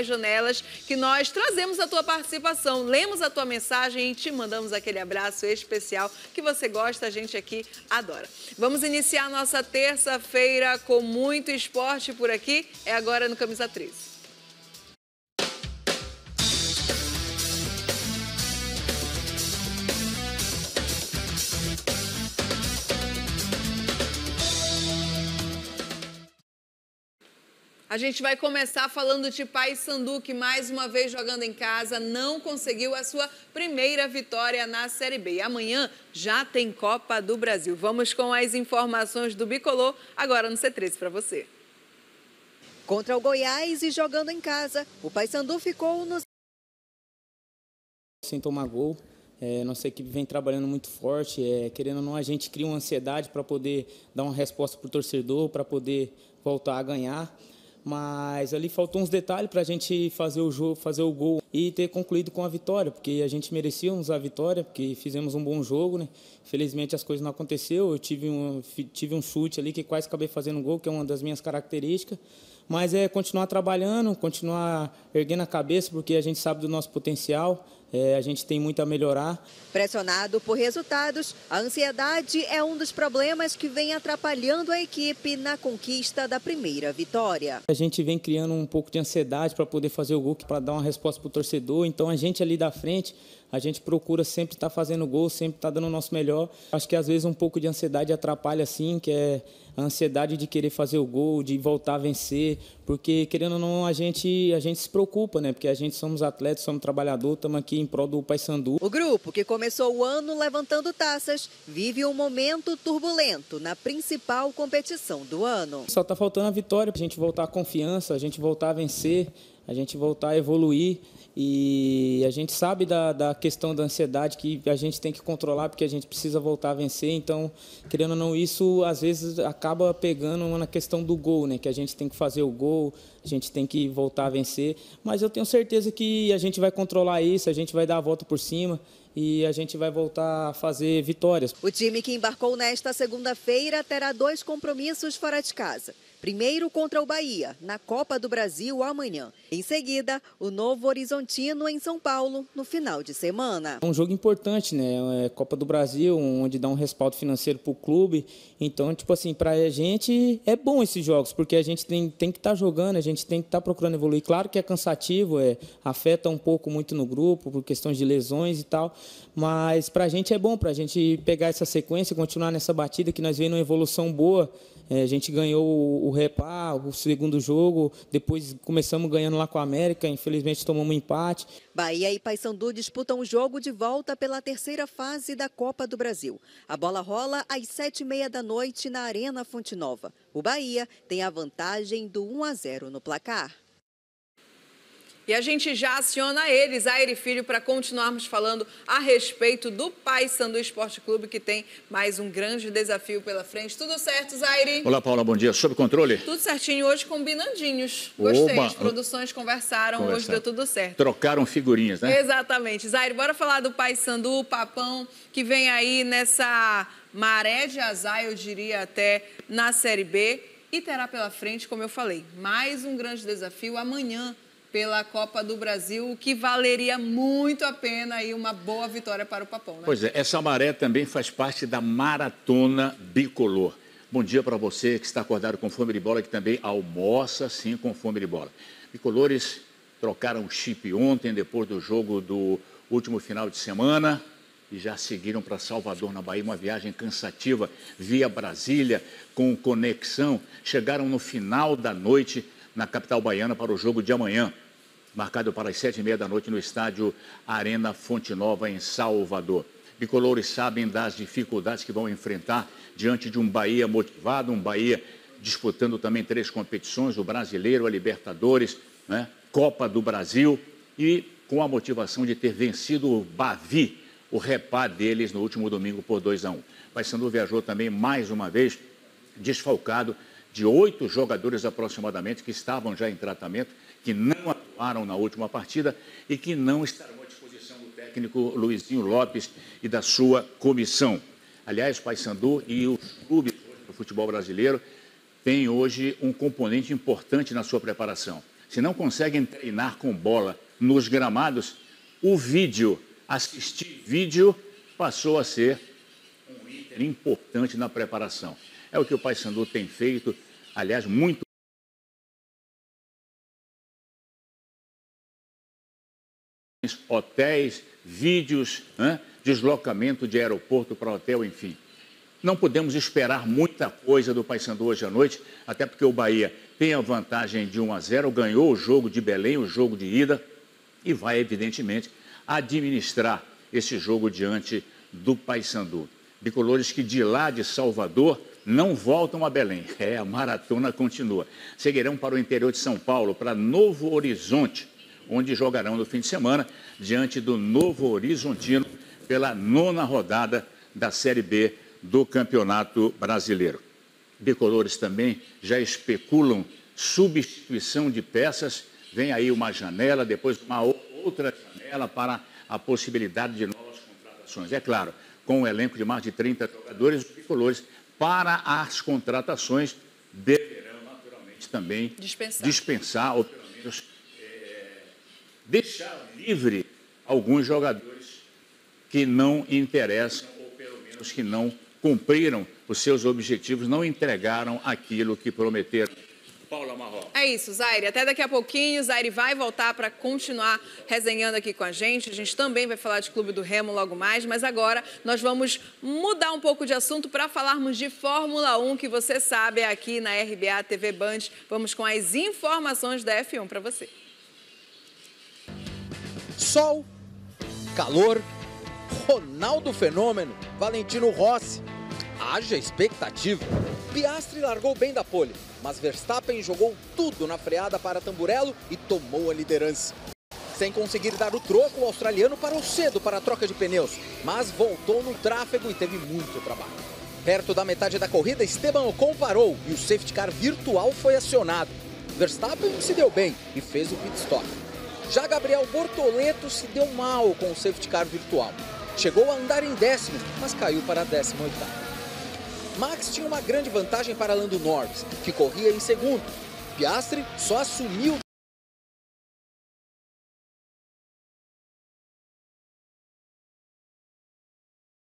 as janelas que nós trazemos a tua participação, lemos a tua mensagem e te mandamos aquele abraço especial que você gosta, a gente aqui adora. Vamos iniciar a nossa terça-feira com muito esporte por aqui, é agora no Camisa 13. A gente vai começar falando de Paysandu, que mais uma vez jogando em casa, não conseguiu a sua primeira vitória na Série B. E amanhã já tem Copa do Brasil. Vamos com as informações do Bicolor, agora no C13 para você. Contra o Goiás e jogando em casa, o Paysandu ficou no... Sem tomar gol. Nossa equipe vem trabalhando muito forte, querendo ou não, a gente cria uma ansiedade para poder dar uma resposta para o torcedor, para poder voltar a ganhar. Mas ali faltou uns detalhes para a gente fazer o jogo, fazer o gol e ter concluído com a vitória, porque a gente merecíamos a vitória, porque fizemos um bom jogo, né? Infelizmente as coisas não aconteceram, eu tive um chute ali que quase acabei fazendo gol, que é uma das minhas características. Mas é continuar trabalhando, continuar erguendo a cabeça, porque a gente sabe do nosso potencial, a gente tem muito a melhorar. Pressionado por resultados, a ansiedade é um dos problemas que vem atrapalhando a equipe na conquista da primeira vitória. A gente vem criando um pouco de ansiedade para poder fazer o gol, para dar uma resposta para o torcedor. Então a gente ali da frente, a gente procura sempre estar fazendo gol, sempre estar dando o nosso melhor. Acho que às vezes um pouco de ansiedade atrapalha sim, que é a ansiedade de querer fazer o gol, de voltar a vencer, porque querendo ou não a gente se preocupa, né? Porque a gente somos atletas, somos trabalhadores, estamos aqui em prol do Paysandu. O grupo, que começou o ano levantando taças, vive um momento turbulento na principal competição do ano. Só está faltando a vitória, a gente voltar a confiança, a gente voltar a vencer, a gente voltar a evoluir. E a gente sabe da questão da ansiedade que a gente tem que controlar, porque a gente precisa voltar a vencer. Então, querendo ou não, isso às vezes acaba pegando na questão do gol, né? Que a gente tem que fazer o gol, a gente tem que voltar a vencer. Mas eu tenho certeza que a gente vai controlar isso, a gente vai dar a volta por cima e a gente vai voltar a fazer vitórias. O time que embarcou nesta segunda-feira terá 2 compromissos fora de casa. Primeiro contra o Bahia, na Copa do Brasil amanhã. Em seguida, o Novo Horizontino em São Paulo, no final de semana. É um jogo importante, né? Copa do Brasil, onde dá um respaldo financeiro para o clube. Então, tipo assim, para a gente é bom esses jogos, porque a gente tem que estar jogando, a gente tem que estar procurando evoluir. Claro que é cansativo, afeta um pouco muito no grupo, por questões de lesões e tal. Mas para a gente é bom, para a gente pegar essa sequência, continuar nessa batida, que nós vemos uma evolução boa. A gente ganhou o Repá, o segundo jogo, depois começamos ganhando lá com a América, infelizmente tomamos um empate. Bahia e Paysandu disputam o jogo de volta pela terceira fase da Copa do Brasil. A bola rola às 7h30 da noite na Arena Fonte Nova. O Bahia tem a vantagem do 1-0 no placar. E a gente já aciona ele, Zaire Filho, para continuarmos falando a respeito do Paysandu Esporte Clube, que tem mais um grande desafio pela frente. Tudo certo, Zaire? Olá, Paula, bom dia. Sob controle? Tudo certinho, hoje combinandinhos. Gostei, as produções conversaram, hoje deu tudo certo. Trocaram figurinhas, né? Exatamente. Zaire, bora falar do Paysandu, o Papão, que vem aí nessa maré de azar, eu diria até, na Série B. E terá pela frente, como eu falei, mais um grande desafio amanhã, pela Copa do Brasil, o que valeria muito a pena e uma boa vitória para o Papão, né? Pois é, essa maré também faz parte da Maratona Bicolor. Bom dia para você que está acordado com fome de bola, que também almoça sim com fome de bola. Bicolores trocaram o chip ontem, depois do jogo do último final de semana, e já seguiram para Salvador, na Bahia, uma viagem cansativa via Brasília, com conexão. Chegaram no final da noite na capital baiana para o jogo de amanhã, marcado para as 7h30 da noite no estádio Arena Fonte Nova, em Salvador. Bicolores sabem das dificuldades que vão enfrentar diante de um Bahia motivado, um Bahia disputando também 3 competições, o Brasileiro, a Libertadores, né? Copa do Brasil, e com a motivação de ter vencido o Bavi, o Repá deles no último domingo por 2-1. Paysandu viajou também mais uma vez desfalcado de 8 jogadores aproximadamente que estavam já em tratamento, que não atuaram na última partida e que não estarão à disposição do técnico Luizinho Lopes e da sua comissão. Aliás, Paysandu e os clubes do futebol brasileiro têm hoje um componente importante na sua preparação. se não conseguem treinar com bola nos gramados, o vídeo, assistir vídeo, passou a ser um item importante na preparação. É o que o Paysandu tem feito, aliás, muito. Hotéis, vídeos, deslocamento de aeroporto para hotel, enfim. Não podemos esperar muita coisa do Paysandu hoje à noite, até porque o Bahia tem a vantagem de 1-0, ganhou o jogo de Belém, o jogo de ida, e vai, evidentemente, administrar esse jogo diante do Paysandu. Bicolores que de lá de Salvador não voltam a Belém. A maratona continua. Seguirão para o interior de São Paulo, para Novo Horizonte, onde jogarão no fim de semana diante do Novo Horizontino pela 9ª rodada da Série B do Campeonato Brasileiro. Bicolores também já especulam substituição de peças. Vem aí uma janela, depois uma outra janela para a possibilidade de novas contratações. É claro, com um elenco de mais de 30 jogadores, os bicolores, para as contratações, deverão naturalmente também dispensar ou pelo menos deixar livre alguns jogadores que não interessam ou pelo menos que não cumpriram os seus objetivos, não entregaram aquilo que prometeram. Paula Marró. É isso, Zaire. Até daqui a pouquinho, Zaire vai voltar para continuar resenhando aqui com a gente. A gente também vai falar de Clube do Remo logo mais, mas agora nós vamos mudar um pouco de assunto para falarmos de Fórmula 1, que você sabe é aqui na RBA TV Band. Vamos com as informações da F1 para você. Sol, calor, Ronaldo Fenômeno, Valentino Rossi. Haja expectativa. Piastri largou bem da pole, mas Verstappen jogou tudo na freada para Tamburello e tomou a liderança. Sem conseguir dar o troco, o australiano parou cedo para a troca de pneus, mas voltou no tráfego e teve muito trabalho. Perto da metade da corrida, Esteban Ocon parou e o safety car virtual foi acionado. Verstappen se deu bem e fez o pit stop. Já Gabriel Bortoleto se deu mal com o safety car virtual. Chegou a andar em 10º, mas caiu para a 18ª. Max tinha uma grande vantagem para Lando Norris, que corria em segundo. Piastri só assumiu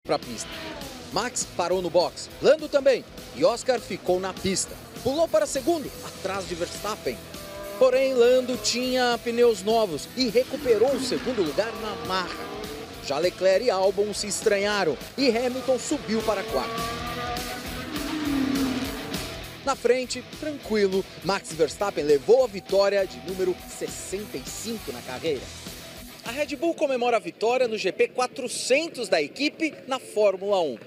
para a pista. Max parou no box, Lando também, e Oscar ficou na pista. Pulou para segundo, atrás de Verstappen. Porém, Lando tinha pneus novos e recuperou o segundo lugar na marra. Já Leclerc e Albon se estranharam e Hamilton subiu para quarto. Na frente, tranquilo, Max Verstappen levou a vitória de número 65 na carreira. A Red Bull comemora a vitória no GP 400 da equipe na Fórmula 1.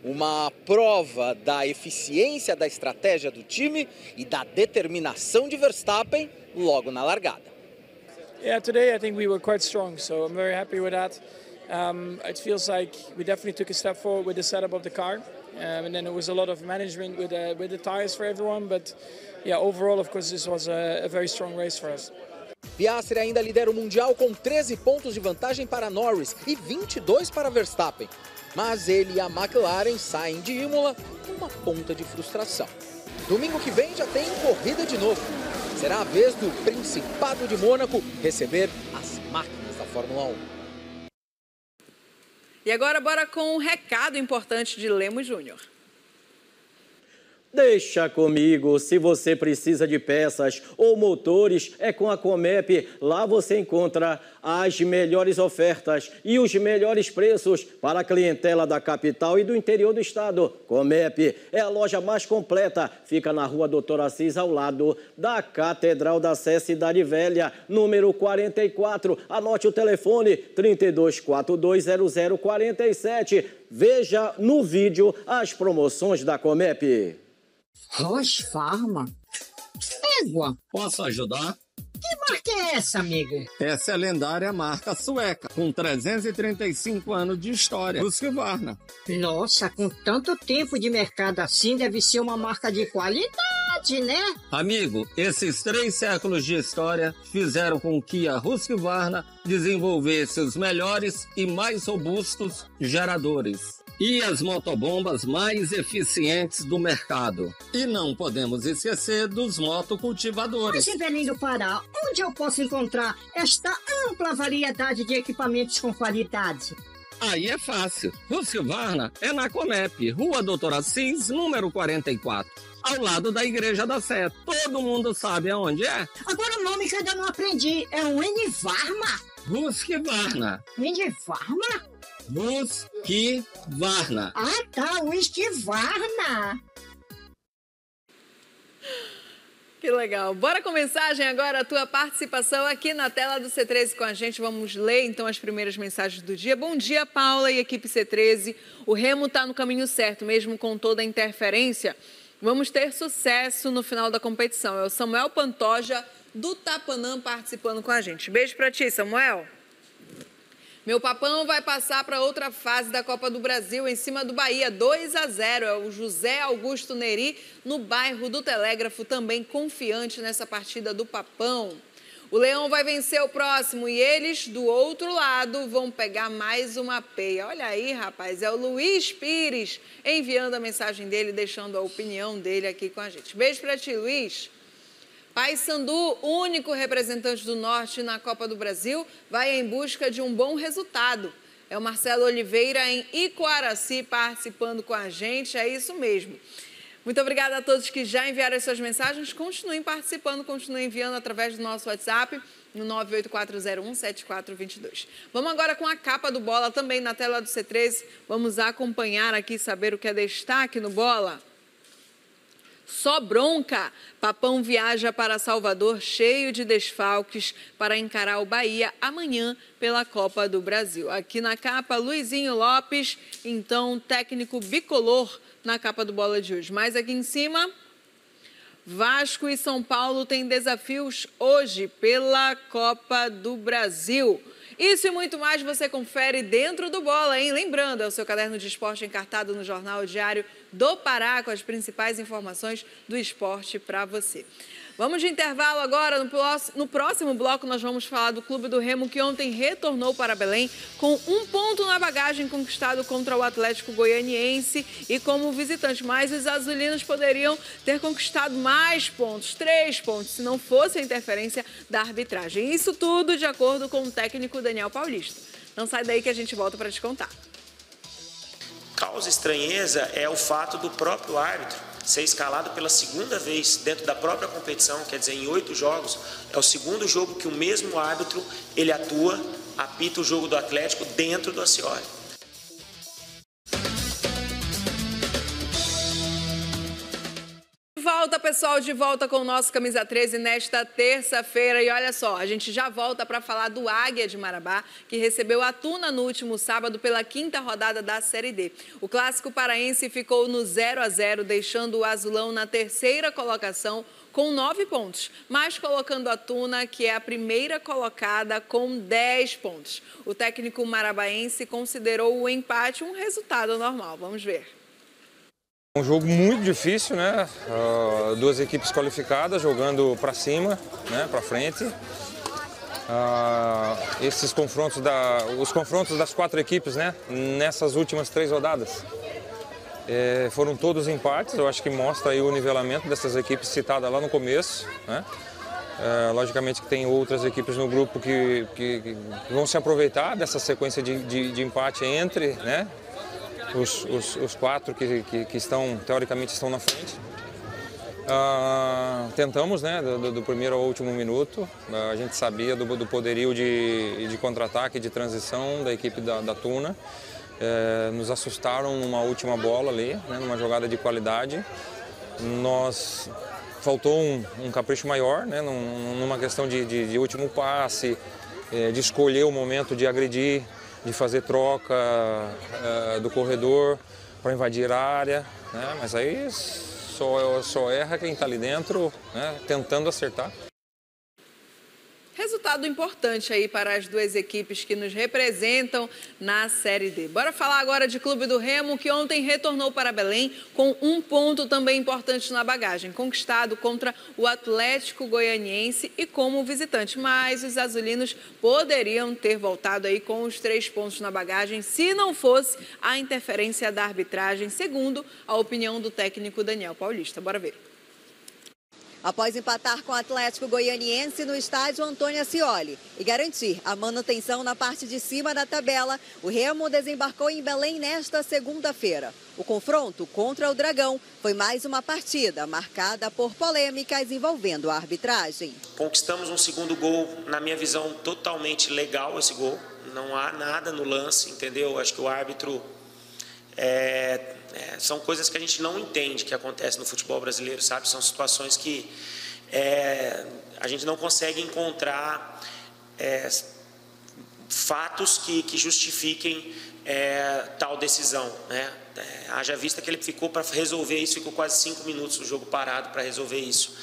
Uma prova da eficiência da estratégia do time e da determinação de Verstappen logo na largada. Yeah, today I think we were quite strong, so I'm very happy with that. It feels like we definitely took a step forward with the setup of the car. And then it was a lot of management with the tires for everyone, but yeah, overall, of course, this was a very strong race for us. Piastri ainda lidera o Mundial com 13 pontos de vantagem para Norris e 22 para Verstappen. Mas ele e a McLaren saem de Imola com uma ponta de frustração. Domingo que vem já tem corrida de novo. Será a vez do Principado de Mônaco receber as máquinas da Fórmula 1. E agora, bora com um recado importante de Lemos Júnior. Deixa comigo, se você precisa de peças ou motores, é com a Comep. Lá você encontra as melhores ofertas e os melhores preços para a clientela da capital e do interior do estado. Comep é a loja mais completa, fica na rua Doutor Assis, ao lado da Catedral da Sé, Cidade Velha, número 44. Anote o telefone 32420047. Veja no vídeo as promoções da Comep. Roche Pharma? Égua! Posso ajudar? Que marca é essa, amigo? Essa é a lendária marca sueca, com 335 anos de história. Husqvarna. Nossa, com tanto tempo de mercado assim, deve ser uma marca de qualidade, né? Amigo, esses 3 séculos de história fizeram com que a Husqvarna desenvolvesse os melhores e mais robustos geradores. e as motobombas mais eficientes do mercado. E não podemos esquecer dos motocultivadores. Mas em Belém do Pará, onde eu posso encontrar esta ampla variedade de equipamentos com qualidade? Aí é fácil. Husqvarna é na Comep, Rua Doutor Assis, número 44, ao lado da Igreja da Sé. Todo mundo sabe aonde é? Agora o nome que eu ainda não aprendi é o Husqvarna. Husqvarna. Husqvarna? Husqvarna. Ah, tá, Husqvarna. Que legal. Bora com mensagem agora, a tua participação aqui na tela do C13 com a gente. Vamos ler então as primeiras mensagens do dia. Bom dia, Paula e equipe C13. O Remo está no caminho certo, mesmo com toda a interferência. Vamos ter sucesso no final da competição. É o Samuel Pantoja do Tapanã participando com a gente. Beijo pra ti, Samuel. Meu papão vai passar para outra fase da Copa do Brasil em cima do Bahia, 2-0. É o José Augusto Neri, no bairro do Telégrafo, também confiante nessa partida do papão. O Leão vai vencer o próximo e eles, do outro lado, vão pegar mais uma peia. Olha aí, rapaz, é o Luiz Pires enviando a mensagem dele, deixando a opinião dele aqui com a gente. Beijo para ti, Luiz. Paysandu, único representante do Norte na Copa do Brasil, vai em busca de um bom resultado. É o Marcelo Oliveira em Icoaraci participando com a gente, é isso mesmo. Muito obrigada a todos que já enviaram as suas mensagens. Continuem participando, continuem enviando através do nosso WhatsApp no 984017422. Vamos agora com a capa do Bola também na tela do C13. Vamos acompanhar aqui, saber o que é destaque no Bola. Só bronca, Papão viaja para Salvador cheio de desfalques para encarar o Bahia amanhã pela Copa do Brasil. Aqui na capa, Luizinho Lopes, então técnico bicolor na capa do Bola de hoje. Mas aqui em cima, Vasco e São Paulo têm desafios hoje pela Copa do Brasil. Isso e muito mais você confere dentro do Bola, hein? Lembrando, é o seu caderno de esporte encartado no Jornal Diário do Pará, com as principais informações do esporte para você. Vamos de intervalo agora. No próximo bloco, nós vamos falar do Clube do Remo, que ontem retornou para Belém com 1 ponto na bagagem conquistado contra o Atlético Goianiense e como visitante. Mas os azulinos poderiam ter conquistado mais pontos, 3 pontos, se não fosse a interferência da arbitragem. Isso tudo de acordo com o técnico Daniel Paulista. Não sai daí que a gente volta para te contar. Causa estranheza é o fato do próprio árbitro ser escalado pela segunda vez dentro da própria competição, quer dizer, em 8 jogos. É o segundo jogo que o mesmo árbitro ele atua, apita o jogo do Atlético dentro do Acioli. Volta, pessoal, de volta com o nosso Camisa 13 nesta terça-feira. E olha só, a gente já volta para falar do Águia de Marabá, que recebeu a Tuna no último sábado pela 5ª rodada da Série D. O clássico paraense ficou no 0-0, deixando o azulão na 3ª colocação com 9 pontos, mas colocando a Tuna, que é a primeira colocada, com 10 pontos. O técnico marabaense considerou o empate um resultado normal. Vamos ver. Um jogo muito difícil, né? Duas equipes qualificadas jogando para cima, né? Para frente. Esses confrontos, os confrontos das 4 equipes, né? Nessas últimas 3 rodadas, foram todos empates. Eu acho que mostra aí o nivelamento dessas equipes citadas lá no começo, né? Logicamente que tem outras equipes no grupo que vão se aproveitar dessa sequência de empate entre, né? Os 4 que estão, teoricamente, estão na frente. Tentamos, né, do primeiro ao último minuto. A gente sabia do poderio de contra-ataque, de transição da equipe da Tuna. Nos assustaram numa última bola ali, né, numa jogada de qualidade. Faltou um capricho maior, né, numa questão de último passe, de escolher o momento de agredir, de fazer troca do corredor para invadir a área, né? Mas aí só erra quem está ali dentro, né? Tentando acertar. Resultado importante aí para as duas equipes que nos representam na Série D. Bora falar agora de Clube do Remo, que ontem retornou para Belém com um ponto também importante na bagagem, conquistado contra o Atlético Goianiense e como visitante. Mas os azulinos poderiam ter voltado aí com os 3 pontos na bagagem se não fosse a interferência da arbitragem, segundo a opinião do técnico Daniel Paulista. Bora ver. Após empatar com o Atlético Goianiense no estádio Antônio Ascioli e garantir a manutenção na parte de cima da tabela, o Remo desembarcou em Belém nesta segunda-feira. O confronto contra o Dragão foi mais uma partida marcada por polêmicas envolvendo a arbitragem. Conquistamos um segundo gol, na minha visão, totalmente legal esse gol. Não há nada no lance, entendeu? Acho que o árbitro... são coisas que a gente não entende que acontecem no futebol brasileiro, sabe? São situações que a gente não consegue encontrar fatos que justifiquem tal decisão, né? Haja vista que ele ficou para resolver isso, ficou quase 5 minutos no jogo parado para resolver isso.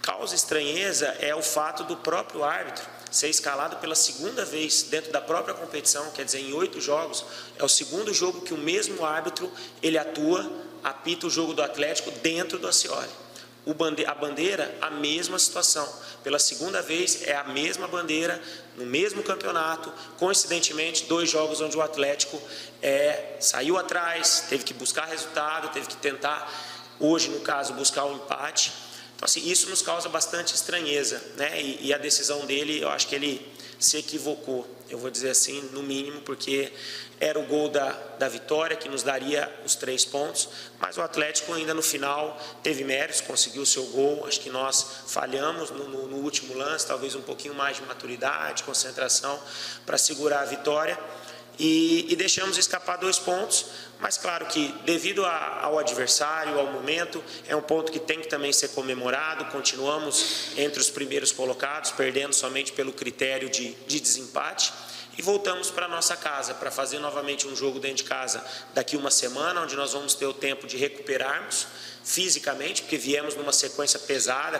Causa estranheza é o fato do próprio árbitro ser escalado pela segunda vez dentro da própria competição, quer dizer, em 8 jogos, é o segundo jogo que o mesmo árbitro ele atua, apita o jogo do Atlético dentro do Ascioli. A bandeira, a mesma situação, pela segunda vez é a mesma bandeira, no mesmo campeonato, coincidentemente 2 jogos onde o Atlético saiu atrás, teve que buscar resultado, teve que tentar, hoje no caso, buscar um empate. Então, assim, isso nos causa bastante estranheza, né? E a decisão dele, eu acho que ele se equivocou, eu vou dizer assim, no mínimo, porque era o gol da vitória que nos daria os 3 pontos, mas o Atlético ainda no final teve méritos, conseguiu o seu gol. Acho que nós falhamos no último lance, talvez um pouquinho mais de maturidade, concentração para segurar a vitória. E deixamos escapar 2 pontos, mas claro que devido ao adversário, ao momento, é um ponto que tem que também ser comemorado. Continuamos entre os primeiros colocados, perdendo somente pelo critério de desempate, e voltamos para a nossa casa para fazer novamente um jogo dentro de casa daqui uma semana, onde nós vamos ter o tempo de recuperarmos fisicamente, porque viemos numa sequência pesada,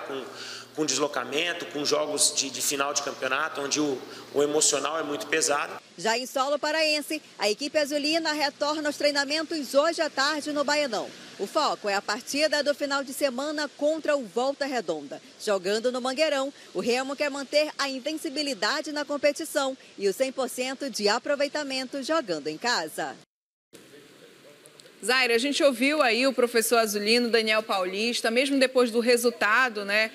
com deslocamento, com jogos de final de campeonato, onde o emocional é muito pesado. Já em solo paraense, a equipe azulina retorna aos treinamentos hoje à tarde no Baianão. O foco é a partida do final de semana contra o Volta Redonda. Jogando no Mangueirão, o Remo quer manter a invencibilidade na competição e o 100% de aproveitamento jogando em casa. Zaire, a gente ouviu aí o professor azulino, Daniel Paulista, mesmo depois do resultado, né,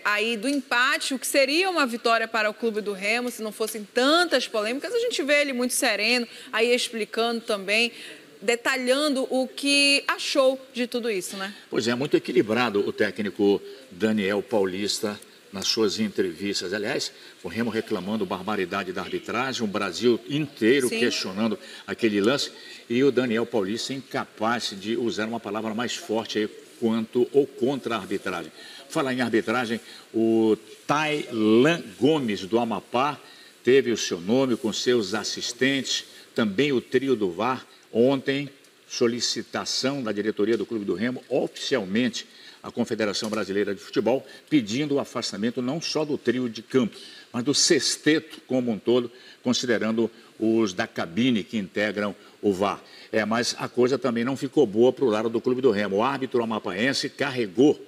aí do empate, o que seria uma vitória para o Clube do Remo, se não fossem tantas polêmicas. A gente vê ele muito sereno, aí explicando também, detalhando o que achou de tudo isso, né? Pois é, muito equilibrado o técnico Daniel Paulista nas suas entrevistas. Aliás, o Remo reclamando barbaridade da arbitragem, o Brasil inteiro questionando aquele lance, e o Daniel Paulista incapaz de usar uma palavra mais forte aí quanto ou contra a arbitragem. Falar em arbitragem, o Tailan Gomes do Amapá teve o seu nome com seus assistentes, também o trio do VAR. Ontem, solicitação da diretoria do Clube do Remo, oficialmente, a Confederação Brasileira de Futebol, pedindo o afastamento não só do trio de campo, mas do sexteto como um todo, considerando os da cabine que integram o VAR. Mas a coisa também não ficou boa para o lado do Clube do Remo. O árbitro amapaense carregou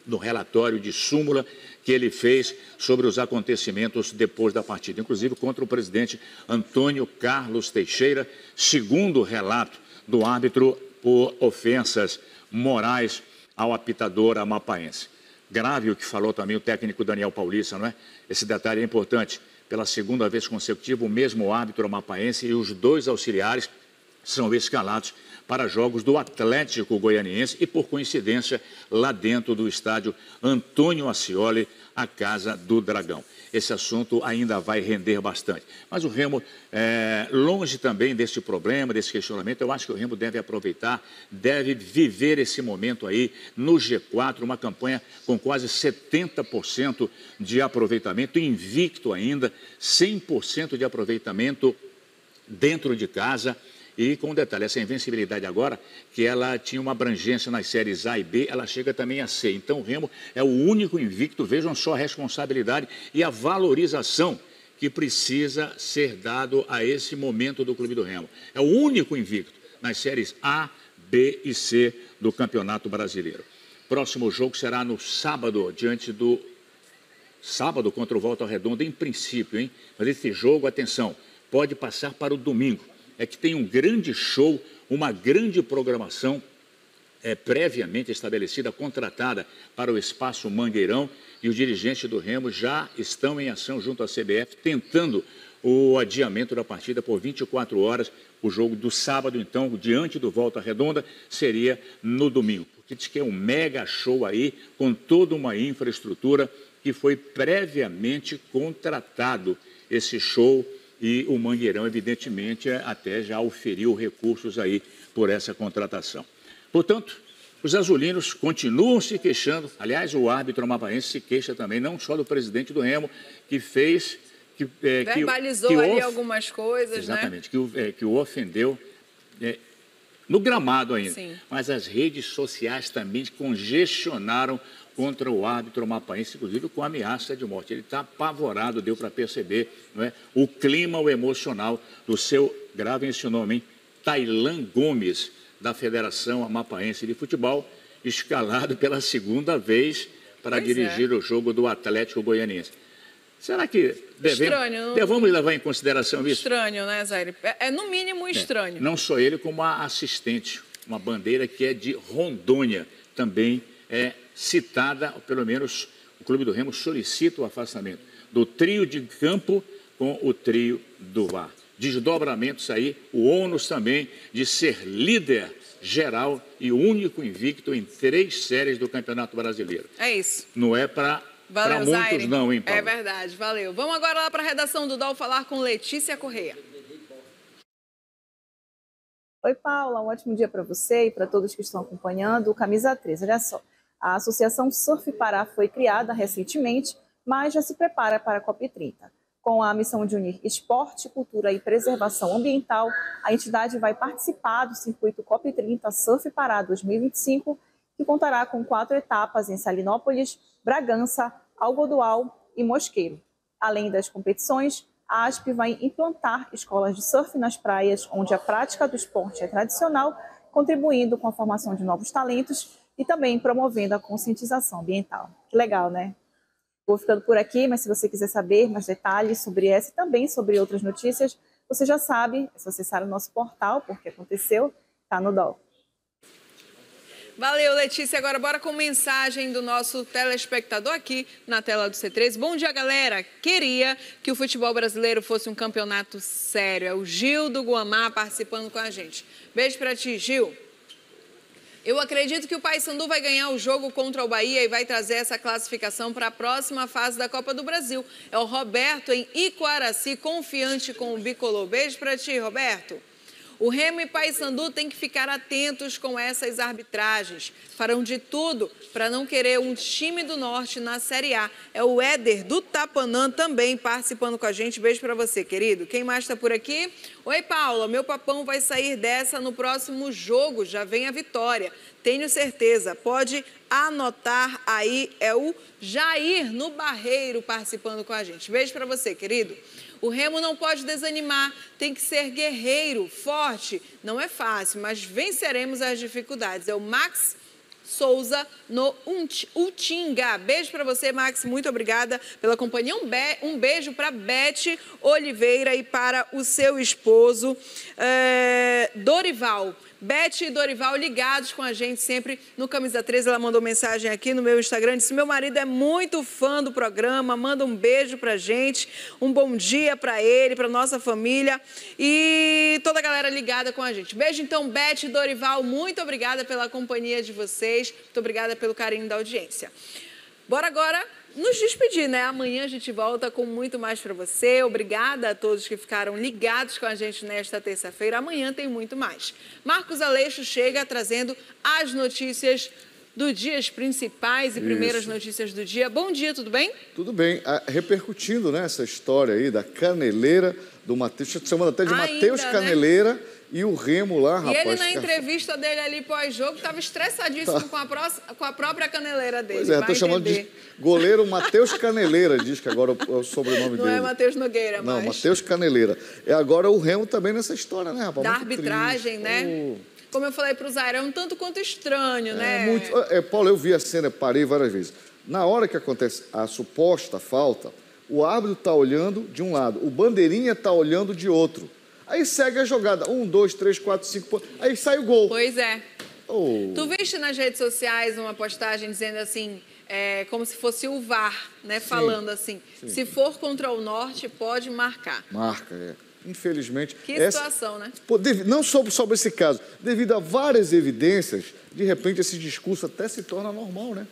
no relatório de súmula que ele fez sobre os acontecimentos depois da partida, inclusive contra o presidente Antônio Carlos Teixeira, segundo o relato do árbitro por ofensas morais ao apitador amapaense. Grave o que falou também o técnico Daniel Paulista, não é? Esse detalhe é importante. Pela segunda vez consecutiva, o mesmo árbitro amapaense e os 2 auxiliares são escalados para jogos do Atlético Goianiense e, por coincidência, lá dentro do estádio Antônio Ascioli, a Casa do Dragão. Esse assunto ainda vai render bastante. Mas o Remo, longe também desse problema, desse questionamento, eu acho que o Remo deve aproveitar, deve viver esse momento aí no G4, uma campanha com quase 70% de aproveitamento, invicto ainda, 100% de aproveitamento dentro de casa E com um detalhe, essa invencibilidade agora, que ela tinha uma abrangência nas séries A e B, ela chega também a C. Então o Remo é o único invicto, vejam só a responsabilidade e a valorização que precisa ser dado a esse momento do Clube do Remo. É o único invicto nas séries A, B e C do Campeonato Brasileiro. Próximo jogo será no sábado, sábado contra o Volta Redonda, em princípio, hein? Mas esse jogo, atenção, pode passar para o domingo. É que tem um grande show, uma grande programação previamente estabelecida, contratada para o Espaço Mangueirão, e os dirigentes do Remo já estão em ação junto à CBF, tentando o adiamento da partida por 24 horas. O jogo do sábado, então, diante do Volta Redonda, seria no domingo. Porque diz que é um mega show aí, com toda uma infraestrutura que foi previamente contratado, esse show. E o Mangueirão, evidentemente, até já oferiu recursos aí por essa contratação. Portanto, os azulinos continuam se queixando. Aliás, o árbitro amapáense se queixa também, não só do presidente do Remo, que fez... verbalizou ali algumas coisas, exatamente, né? Que o ofendeu no gramado ainda. Sim. Mas as redes sociais também congestionaram contra o árbitro amapáense, inclusive com ameaça de morte. Ele está apavorado, deu para perceber, não é? O clima, o emocional do seu, gravem esse nome, hein? Tailan Gomes, da Federação Amapáense de Futebol, escalado pela segunda vez para dirigir o jogo do Atlético Goianiense. Será que devemos levar em consideração isso? Estranho, né, Zaire? É no mínimo estranho. Não só ele, como a assistente, uma bandeira que é de Rondônia, também é citada, ou pelo menos o Clube do Remo solicita o afastamento do trio de campo com o trio do VAR. Desdobramentos aí, o ônus também de ser líder geral e o único invicto em 3 séries do Campeonato Brasileiro. É isso. Não é para muitos, Zaire. Não, hein, Paulo? É verdade, valeu. Vamos agora lá para a redação do DOL falar com Letícia Correia. Oi, Paula, um ótimo dia para você e para todos que estão acompanhando o Camisa 13. Olha só, a Associação Surf Pará foi criada recentemente, mas já se prepara para a COP30. Com a missão de unir esporte, cultura e preservação ambiental, a entidade vai participar do circuito COP30 Surf Pará 2025, que contará com 4 etapas em Salinópolis, Bragança, Algodoal e Mosqueiro. Além das competições, a ASP vai implantar escolas de surf nas praias, onde a prática do esporte é tradicional, contribuindo com a formação de novos talentos e também promovendo a conscientização ambiental. Que legal, né? Vou ficando por aqui, mas se você quiser saber mais detalhes sobre essa e também sobre outras notícias, você já sabe, é só acessar o nosso portal, porque aconteceu, está no DOL. Valeu, Letícia. Agora bora com mensagem do nosso telespectador aqui na tela do C13. Bom dia, galera. Queria que o futebol brasileiro fosse um campeonato sério. É o Gil do Guamá participando com a gente. Beijo pra ti, Gil. Eu acredito que o Paysandu vai ganhar o jogo contra o Bahia e vai trazer essa classificação para a próxima fase da Copa do Brasil. É o Roberto em Iquaraci, confiante com o Bicolor. Beijo para ti, Roberto. O Remo e Paysandu têm que ficar atentos com essas arbitragens. Farão de tudo para não querer um time do Norte na Série A. É o Éder do Tapanã também participando com a gente. Beijo para você, querido. Quem mais está por aqui? Oi, Paula. Meu papão vai sair dessa no próximo jogo. Já vem a vitória. Tenho certeza. Pode anotar aí. É o Jair no Barreiro participando com a gente. Beijo para você, querido. O Remo não pode desanimar, tem que ser guerreiro, forte. Não é fácil, mas venceremos as dificuldades. É o Max Souza no Utinga. Beijo para você, Max. Muito obrigada pela companhia. Um beijo para Beth Oliveira e para o seu esposo, Dorival. Beth e Dorival ligados com a gente sempre no Camisa 13. Ela mandou mensagem aqui no meu Instagram, disse: meu marido é muito fã do programa, manda um beijo pra gente, um bom dia pra ele, pra nossa família e toda a galera ligada com a gente. Beijo então, Beth e Dorival, muito obrigada pela companhia de vocês, muito obrigada pelo carinho da audiência. Bora agora nos despedir, né? Amanhã a gente volta com muito mais para você. Obrigada a todos que ficaram ligados com a gente nesta terça-feira. Amanhã tem muito mais. Marcos Aleixo chega trazendo as notícias do dia, as principais e primeiras notícias do dia. Bom dia, tudo bem? Tudo bem. Repercutindo, né, essa história aí da caneleira do Matheus, chamando até de Matheus Caneleira, E o Remo lá, rapaz... E ele, na entrevista dele ali pós-jogo, estava estressadíssimo com a própria caneleira dele. Pois é, estou chamando de goleiro Matheus Caneleira, diz que agora é o sobrenome dele. Não é Matheus Nogueira, Não, mas... Matheus Caneleira. E agora o Remo também nessa história, né, rapaz? Da Muito arbitragem, triste. né? Como eu falei para o Zaire, é um tanto quanto estranho, né? Paulo, eu vi a cena, parei várias vezes. Na hora que acontece a suposta falta, o árbitro está olhando de um lado, o bandeirinha está olhando de outro. Aí segue a jogada. 1, 2, 3, 4, 5... Aí sai o gol. Pois é. Oh. Tu viste nas redes sociais uma postagem dizendo assim, como se fosse o VAR, né? Sim. Falando assim, se for contra o Norte, pode marcar. Marca, Infelizmente... Que situação, né? Não sobre esse caso. Devido a várias evidências, de repente esse discurso até se torna normal, né?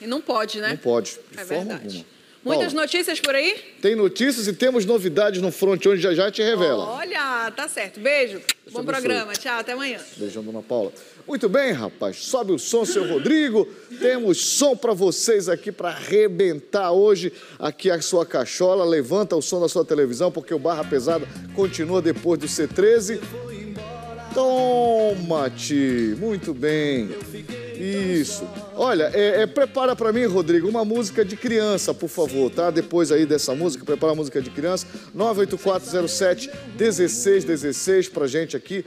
E não pode, né? Não pode, de forma verdade. alguma. Muitas notícias por aí? Tem notícias e temos novidades no front, onde já te revela. Olha, tá certo. Beijo. Bom programa. Tchau, até amanhã. Beijão, dona Paula. Muito bem, rapaz. Sobe o som, seu Rodrigo. Temos som para vocês aqui para arrebentar hoje aqui a sua cachola. Levanta o som da sua televisão, porque o Barra Pesada continua depois do C13. Toma-te. Muito bem. Isso. Olha, prepara para mim, Rodrigo, uma música de criança, por favor, tá? Depois aí dessa música, prepara a música de criança. 98407-1616 pra gente aqui.